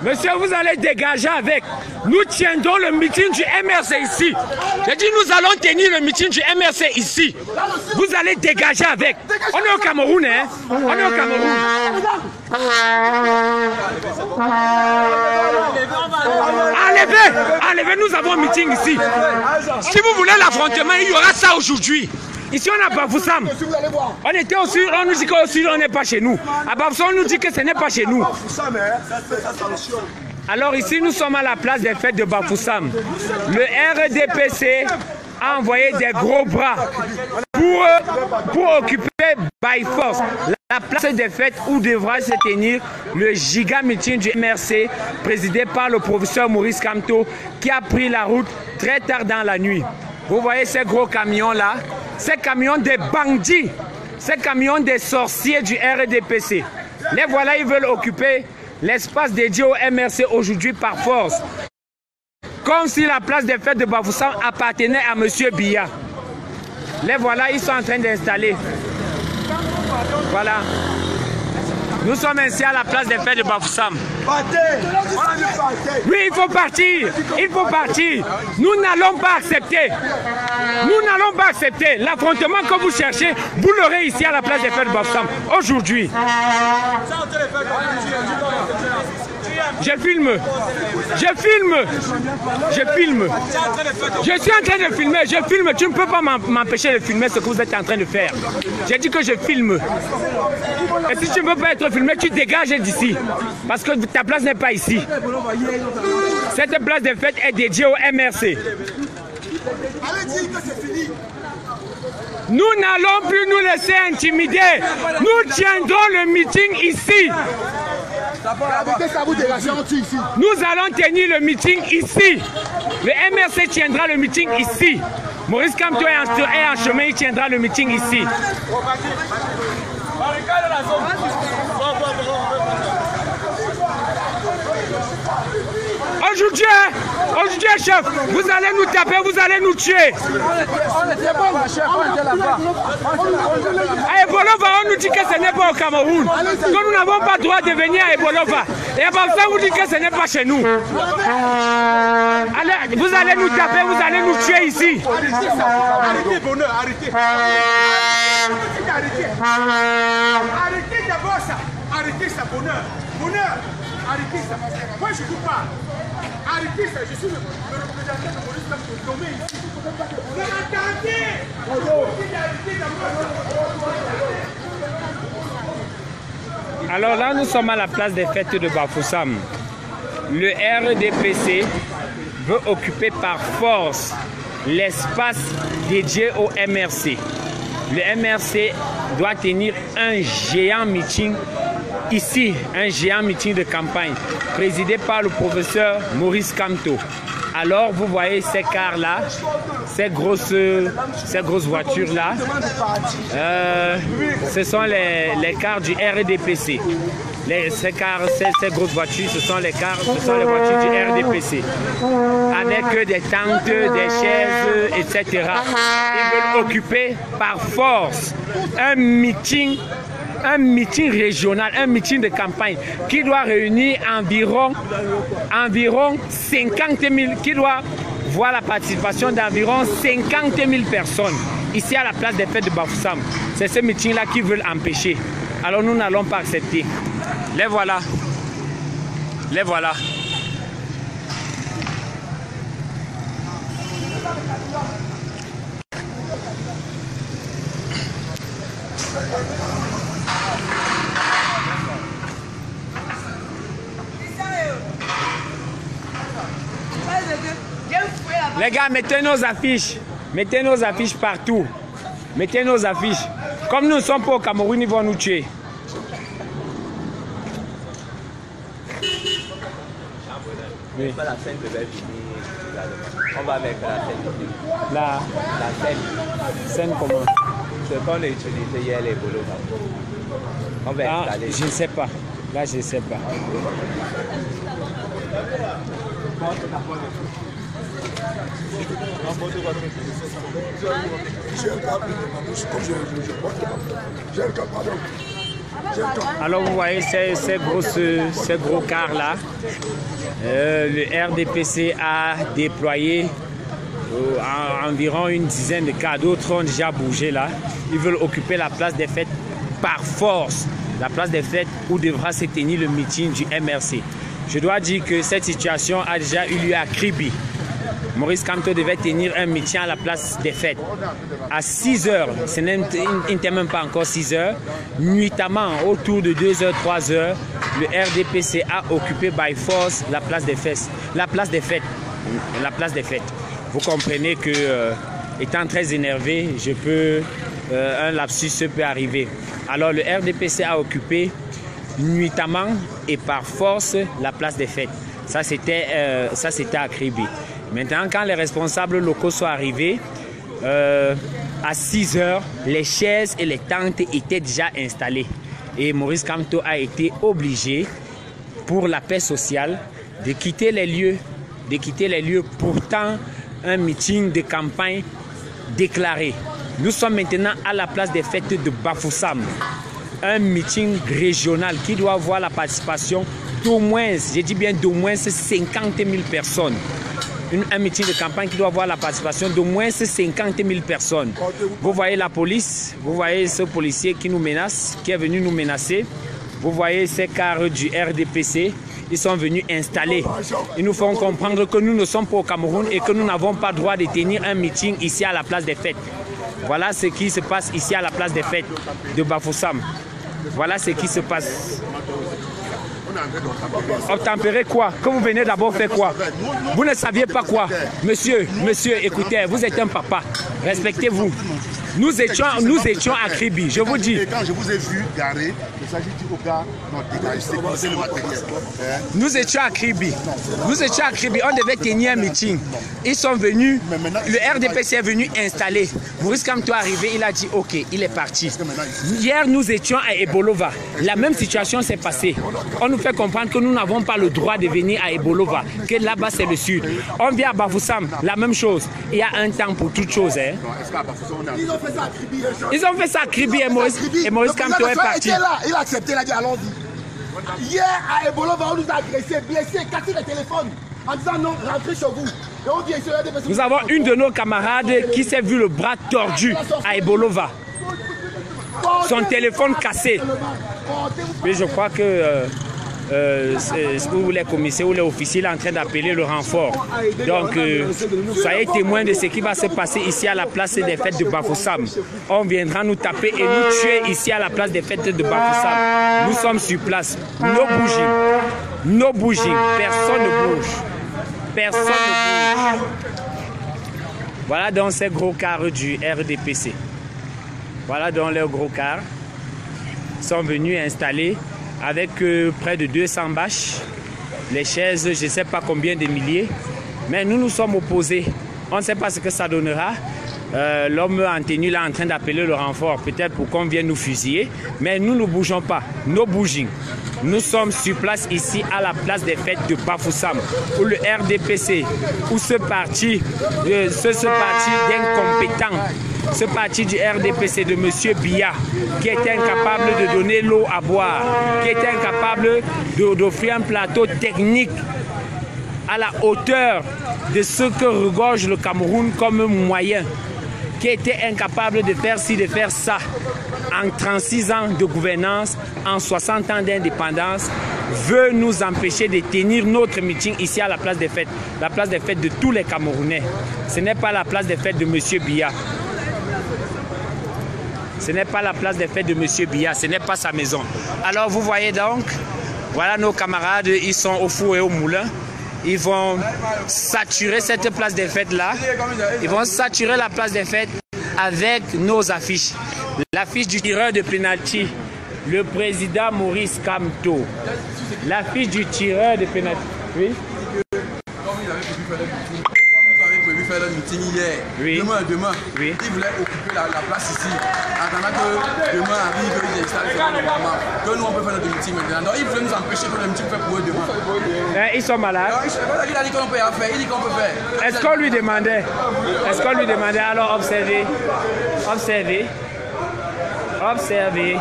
Monsieur, vous allez dégager avec. Nous tiendrons le meeting du MRC ici. J'ai dit, nous allons tenir le meeting du MRC ici. Vous allez dégager avec. On est au Cameroun, hein? On est au Cameroun. Enlevez, nous avons un meeting ici. Si vous voulez l'affrontement, il y aura ça aujourd'hui. Ici, on a Bafoussam. On était au sud, on nous dit qu'au sud, on n'est pas chez nous. À Bafoussam, on nous dit que ce n'est pas chez nous. Alors ici, nous sommes à la place des fêtes de Bafoussam. Le RDPC a envoyé des gros bras pour occuper by force la place des fêtes où devra se tenir le giga meeting du MRC présidé par le professeur Maurice Kamto qui a pris la route très tard dans la nuit. Vous voyez ces gros camions là, ces camions des bandits, ces camions des sorciers du RDPC. Les voilà, ils veulent occuper l'espace dédié au MRC aujourd'hui par force. Comme si la place des fêtes de Bafoussam appartenait à M. Biya. Les voilà, ils sont en train d'installer. Voilà. Nous sommes ainsi à la place des fêtes de Bafoussam. Oui, il faut partir. Il faut partir. Nous n'allons pas accepter. Nous n'allons pas accepter l'affrontement que vous cherchez. Vous l'aurez ici à la place des fêtes de Bafoussam. Aujourd'hui. Je filme. Je filme. Je filme. Je suis en train de filmer. Je filme. Tu ne peux pas m'empêcher de filmer ce que vous êtes en train de faire. J'ai dit que je filme. Et si tu ne veux pas être filmé, tu dégages d'ici. Parce que ta place n'est pas ici. Cette place de fête est dédiée au MRC. Nous n'allons plus nous laisser intimider. Nous tiendrons le meeting ici. Nous allons tenir le meeting ici. Le MRC tiendra le meeting ici. Maurice Kamto est en chemin, il tiendra le meeting ici. Aujourd'hui, chef, vous allez nous taper, vous allez nous tuer. On était bon, chef, on était là-bas. À Ebolova, on nous dit que ce n'est pas au Cameroun. Que nous n'avons pas le droit de venir à Ebolova. Et après ça, vous dites que ce n'est pas chez nous. Allez, vous allez nous taper, vous allez nous tuer ici. Arrêtez, bonheur, arrêtez. Arrêtez d'abord ça. Arrêtez ça, bonheur. Bonheur, arrêtez ça. Moi, je vous parle. Arrêtez ça, je suis le représentant de Maurice Kamto nommé ici. Mais attendez. Alors là, nous sommes à la place des fêtes de Bafoussam. Le RDPC veut occuper par force l'espace dédié au MRC. Le MRC doit tenir un géant meeting ici, un géant meeting de campagne, présidé par le professeur Maurice Kamto. Alors, vous voyez ces cars-là, ces grosses voitures-là, ce sont les cars du RDPC. Ces grosses voitures, ce sont les voitures du RDPC. Avec des tentes, des chaises, etc. Ils veulent occuper par force un meeting régional, un meeting de campagne qui doit réunir environ 50 000, qui doit voir la participation d'environ 50 000 personnes ici à la place des fêtes de Bafoussam. C'est ce meeting-là qu'ils veulent empêcher. Alors nous n'allons pas accepter. Les voilà. Les voilà. Les gars, mettez nos affiches. Mettez nos affiches partout. Mettez nos affiches. Comme nous ne sommes pas au Cameroun, ils vont nous tuer. Oui. Pas la scène devait finir. On va mettre la scène. La scène. Scène comment? Ce qu'on a utilisé hier, les bolos. On va installer. Je ne sais pas. Là, je ne sais pas. J'ai un câble de ma bouche, comme je porte. J'ai un câble, pardon. Alors vous voyez ces gros cars là. Le RDPC a déployé environ une dizaine de cars. D'autres ont déjà bougé là. Ils veulent occuper la place des fêtes par force. La place des fêtes où devra se tenir le meeting du MRC. Je dois dire que cette situation a déjà eu lieu à Kribi. Maurice Kamto devait tenir un meeting à la place des fêtes à 6 h. Il n'était même pas encore 6 h. Nuitamment, autour de 2 h, 3 h, le RDPC a occupé by force la place des fêtes. La place des fêtes. Vous comprenez que, étant très énervé, un lapsus peut arriver. Alors le RDPC a occupé nuitamment et par force la place des fêtes. Ça c'était à Kribi. Maintenant, quand les responsables locaux sont arrivés, à 6 h, les chaises et les tentes étaient déjà installées. Et Maurice Kamto a été obligé, pour la paix sociale, de quitter les lieux. Pourtant, un meeting de campagne déclaré. Nous sommes maintenant à la place des fêtes de Bafoussam. Un meeting régional qui doit avoir la participation d'au moins, je dis bien d'au moins 50 000 personnes. Un meeting de campagne qui doit avoir la participation d'au moins 50 000 personnes. Vous voyez la police, vous voyez ce policier qui nous menace, qui est venu nous menacer. Vous voyez ces cars du RDPC, ils sont venus installer. Ils nous font comprendre que nous ne sommes pas au Cameroun et que nous n'avons pas le droit de tenir un meeting ici à la place des fêtes. Voilà ce qui se passe ici à la place des fêtes de Bafoussam. Voilà ce qui se passe. Obtempérer quoi? Que vous venez d'abord faire quoi? Vous ne saviez pas quoi? Monsieur, écoutez, vous êtes un papa. Respectez-vous. Nous étions à Kribi, je vous dis. Quand je vous ai vu garer, il s'agit au gars, c'est le matériel. Nous étions à Kribi. On devait tenir un meeting. Ils sont venus, le RDPC est venu installer. Maurice Kamto est arrivé, il a dit ok, il est parti. Hier, nous étions à Ebolova. La même situation s'est passée. On nous fait comprendre que nous n'avons pas le droit de venir à Ebolova, que là-bas c'est le sud. On vient à Bafoussam, la même chose. Il y a un temps pour toute chose. Hein. Ils ont fait ça à Kribi et Maurice Kamto est parti. Il a accepté, il a dit allons-y. Hier à Ebolova, on nous a agressés, blessés, cassé les téléphones en disant non, rentrez chez vous. Et on dit, nous avons une de nos camarades qui s'est vu le bras tordu à Ebolova. Son téléphone cassé. Mais je crois que les commissaires ou les officiers sont en train d'appeler le renfort. Donc, soyez témoins de ce qui va se passer ici à la place des fêtes de Bafoussam. On viendra nous taper et nous tuer ici à la place des fêtes de Bafoussam. Nous sommes sur place. Nos bougies. Personne ne bouge. Voilà donc ces gros cars du RDPC. Voilà donc leurs gros cars. Ils sont venus installer avec près de 200 bâches. Les chaises, je ne sais pas combien de milliers. Mais nous sommes opposés. On ne sait pas ce que ça donnera. L'homme en tenue là en train d'appeler le renfort, peut-être pour qu'on vienne nous fusiller. Mais nous ne bougeons pas. Nos bougies. Nous sommes sur place ici à la place des fêtes de Bafoussam, où le RDPC, où ce parti d'incompétents, ce parti du RDPC de M. Biya, qui est incapable de donner l'eau à boire, qui est incapable d'offrir un plateau technique à la hauteur de ce que regorge le Cameroun comme moyen, qui était incapable de faire ci, de faire ça, en 36 ans de gouvernance, en 60 ans d'indépendance, veut nous empêcher de tenir notre meeting ici à la place des fêtes. La place des fêtes de tous les Camerounais. Ce n'est pas la place des fêtes de M. Biya. Ce n'est pas la place des fêtes de M. Biya, ce n'est pas sa maison. Alors vous voyez donc, voilà nos camarades, ils sont au four et au moulin. Ils vont saturer cette place des fêtes là. Ils vont saturer la place des fêtes avec nos affiches. L'affiche du tireur de pénalty, le président Maurice Kamto. L'affiche du tireur de pénalty. Oui. Faire le meeting hier. Oui. Demain. Oui. Ils voulaient occuper la place ici. En attendant que demain arrive, ils installent le gouvernement. Que nous on peut faire notre meeting maintenant. Donc ils voulaient nous empêcher que le meeting fait pour eux demain. Ils sont malades. Il a dit qu'on peut faire. Il dit qu'on peut faire. Est-ce qu'on lui demandait? Alors observez. Observez.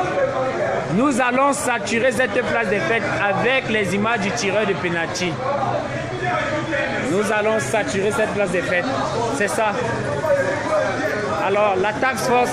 Nous allons saturer cette place des fêtes avec les images du tireur de penalty. Nous allons saturer cette place des fêtes. C'est ça. Alors, la task force